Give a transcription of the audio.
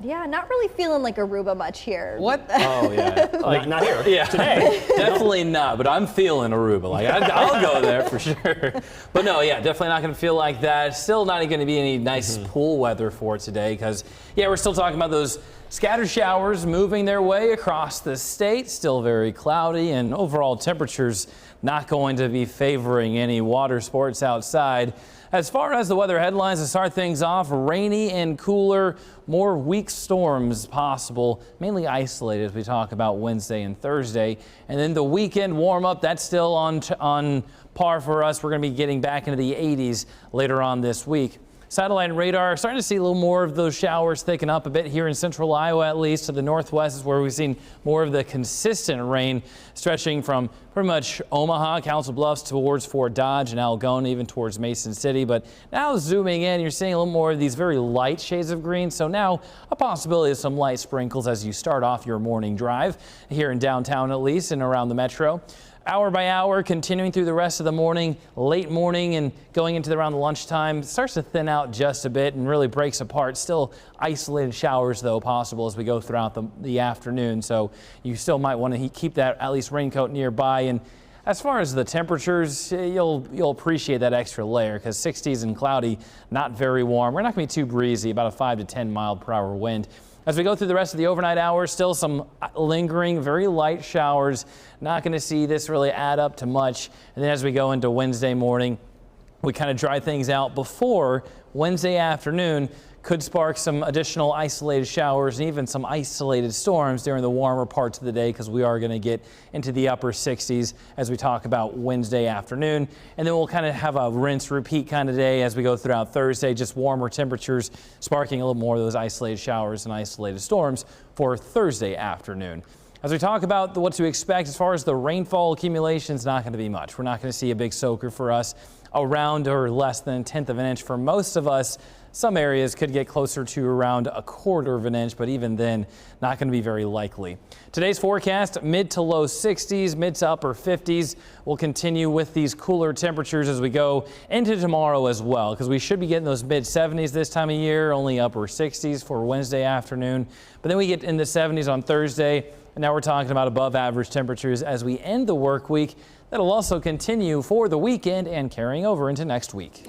Yeah, not really feeling like Aruba much here. What? Oh, yeah. Like, not here. Yeah. Today. Definitely not, but I'm feeling Aruba. Like, I'll go there for sure. But no, yeah, definitely not going to feel like that. Still not going to be any nice pool weather for today because, yeah, we're still talking about those scattered showers moving their way across the state. Still very cloudy, and overall temperatures not going to be favoring any water sports outside. As far as the weather headlines to start things off, rainy and cooler, more weak storms possible, mainly isolated as we talk about Wednesday and Thursday. And then the weekend warm up, that's still on par for us. We're going to be getting back into the 80s later on this week. Satellite and radar starting to see a little more of those showers thicken up a bit here in central Iowa, at least to the northwest is where we've seen more of the consistent rain stretching from pretty much Omaha, Council Bluffs towards Fort Dodge and Algona, even towards Mason City. But now zooming in, you're seeing a little more of these very light shades of green. So now a possibility of some light sprinkles as you start off your morning drive here in downtown, at least, and around the metro. Hour by hour, continuing through the rest of the morning, late morning and going into around the lunchtime, starts to thin out just a bit and really breaks apart. Still isolated showers, though, possible as we go throughout the afternoon. So you still might want to keep that at least raincoat nearby. And as far as the temperatures, you'll appreciate that extra layer because 60s and cloudy, not very warm. We're not going to be too breezy, about a 5 to 10 mile per hour wind. As we go through the rest of the overnight hours, still some lingering, very light showers. Not going to see this really add up to much. And then as we go into Wednesday morning, we kind of dry things out before Wednesday afternoon. Could spark some additional isolated showers and even some isolated storms during the warmer parts of the day because we are going to get into the upper 60s as we talk about Wednesday afternoon. And then we'll kind of have a rinse repeat kind of day as we go throughout Thursday, just warmer temperatures sparking a little more of those isolated showers and isolated storms for Thursday afternoon. As we talk about what to expect as far as the rainfall accumulation, is not going to be much. We're not going to see a big soaker for us, around or less than a 1/10 of an inch for most of us. Some areas could get closer to around a 1/4 of an inch, but even then, not going to be very likely. Today's forecast, mid to low 60s, mid to upper 50s. We'll continue with these cooler temperatures as we go into tomorrow as well, because we should be getting those mid 70s this time of year, only upper 60s for Wednesday afternoon. But then we get in the 70s on Thursday. And now we're talking about above average temperatures as we end the work week. That'll also continue for the weekend and carrying over into next week.